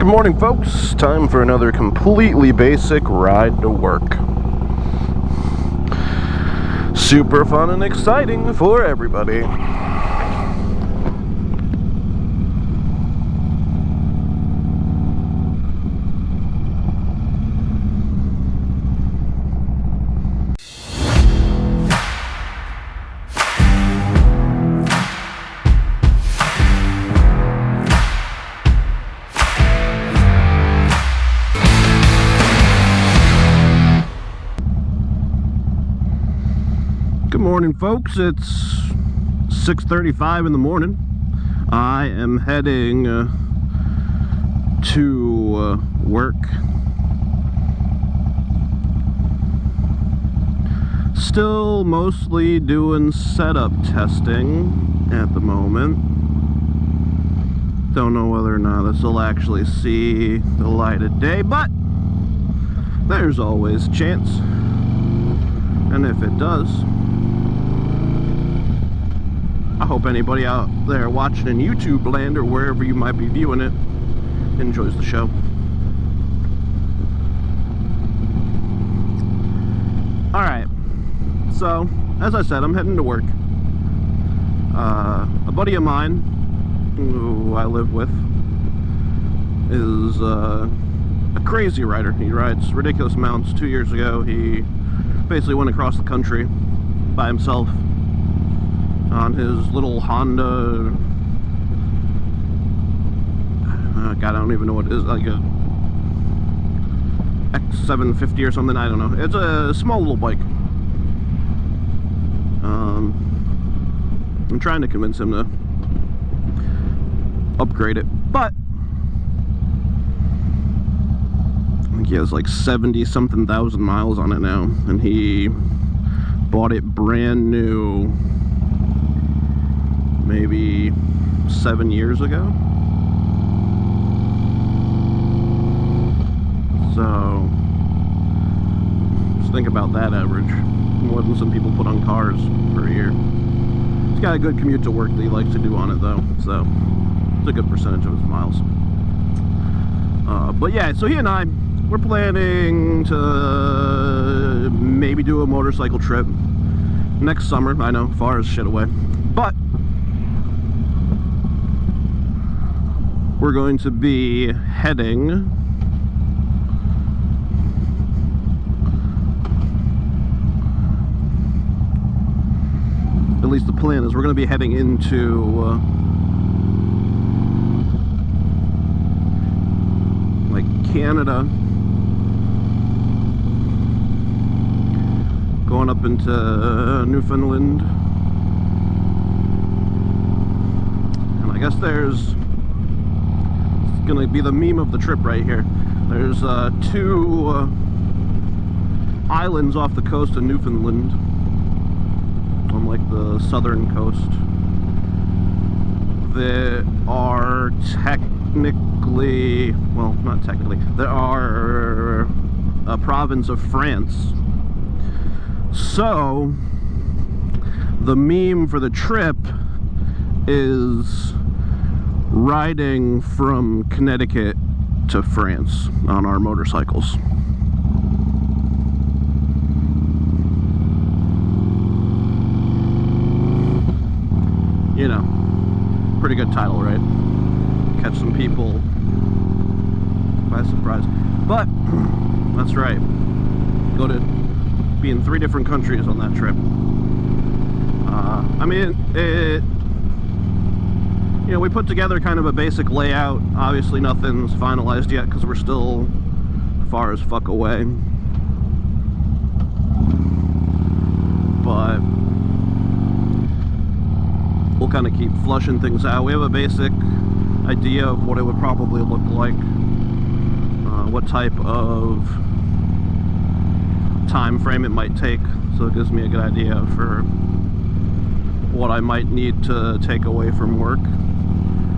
Good morning, folks. Time for another completely basic ride to work. Super fun and exciting for everybody. Good morning, folks. It's 6:35 in the morning. I am heading to work. Still mostly doing setup testing at the moment. Don't know whether or not this will actually see the light of day, but there's always a chance. And if it does, I hope anybody out there watching in YouTube land or wherever you might be viewing it enjoys the show. Alright, so as I said, I'm heading to work. A buddy of mine who I live with is a crazy rider. He rides ridiculous amounts. 2 years ago he basically went across the country by himself on his little Honda, God, I don't even know what it is, like a X750 or something, I don't know. It's a small little bike. I'm trying to convince him to upgrade it, but I think he has like 70-something thousand miles on it now, and he bought it brand new maybe 7 years ago. So just think about that average. More than some people put on cars per year. He's got a good commute to work that he likes to do on it though, so it's a good percentage of his miles. But yeah, so he and I, we're planning to maybe do a motorcycle trip next summer. I know, far as shit away, but we're going to be heading at least the plan is we're going to be heading into like Canada, going up into Newfoundland, and I guess there's gonna be the meme of the trip right here. There's two islands off the coast of Newfoundland, on like the southern coast, that are technically, well, not technically, they are a province of France. So the meme for the trip is riding from Connecticut to France on our motorcycles. You know, pretty good title, right? Catch some people by surprise. But that's right, go to be in 3 different countries on that trip. I mean, you know, we put together kind of a basic layout. Obviously nothing's finalized yet because we're still far as fuck away. But we'll kind of keep flushing things out. We have a basic idea of what it would probably look like, what type of time frame it might take, so it gives me a good idea for what I might need to take away from work.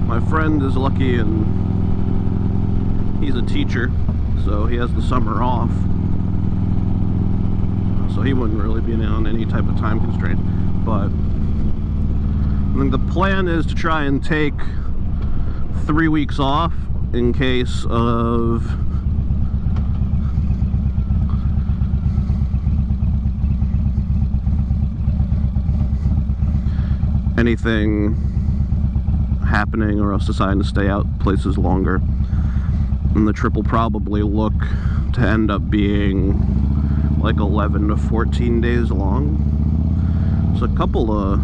My friend is lucky and he's a teacher, so he has the summer off, so he wouldn't really be on any type of time constraint. But I think the plan is to try and take 3 weeks off in case of anything happening or us deciding to stay out places longer. And the trip will probably look to end up being like 11 to 14 days long. So a couple of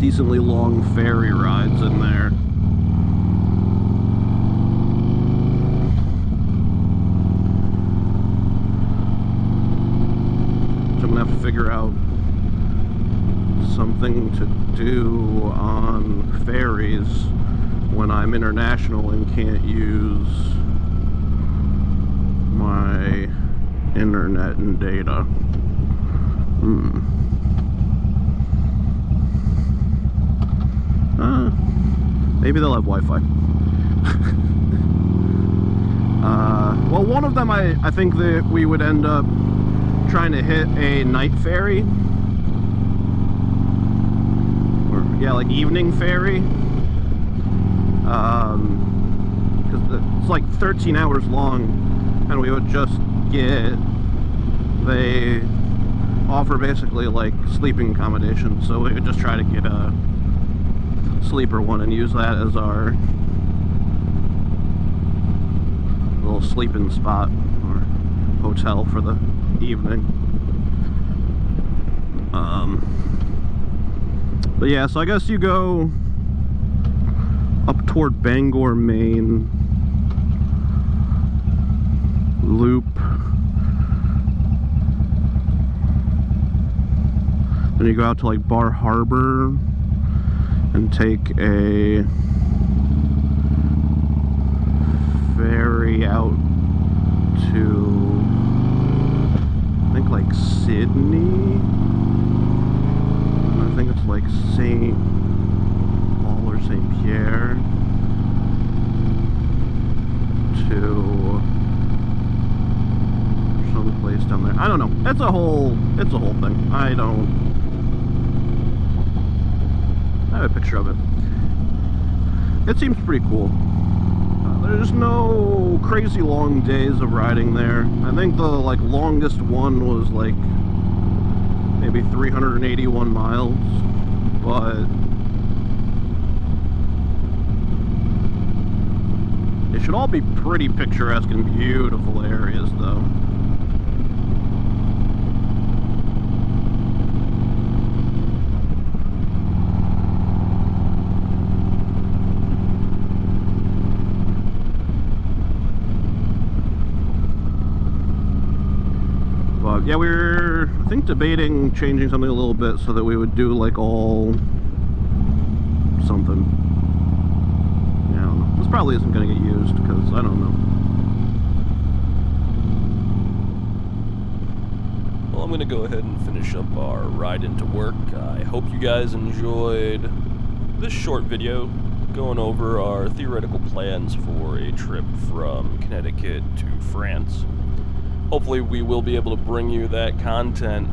decently long ferry rides in there. So I'm gonna have to figure out something to do on ferries when I'm international and can't use my internet and data. Maybe they'll have Wi-Fi. Well, one of them I think that we would end up trying to hit a night ferry. Or, yeah, like evening ferry. Because it's like 13 hours long, and we would just get, they offer basically like sleeping accommodation, so we would just try to get a sleeper one and use that as our little sleeping spot or hotel for the evening. But yeah, so I guess you go up toward Bangor, Maine, loop, then you go out to like Bar Harbor and take a ferry out to, I think, like Sydney. I think it's like St. Paul or St. Pierre to some place down there. I don't know. It's a whole thing. I have a picture of it. It seems pretty cool. There's no crazy long days of riding there. I think the like longest one was like maybe 381 miles, but it should all be pretty picturesque and beautiful areas though. Yeah, we were, I think, debating changing something a little bit so that we would do like all something. Yeah, I don't know. This probably isn't going to get used because I don't know. Well, I'm going to go ahead and finish up our ride into work. I hope you guys enjoyed this short video going over our theoretical plans for a trip from Connecticut to France. Hopefully we will be able to bring you that content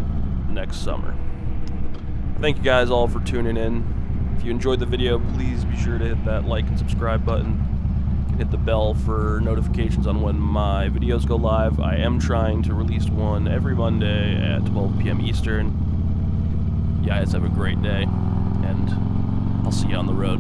next summer. Thank you guys all for tuning in. If you enjoyed the video, please be sure to hit that like and subscribe button. Hit the bell for notifications on when my videos go live. I am trying to release one every Monday at 12 p.m. Eastern. You guys have a great day, and I'll see you on the road.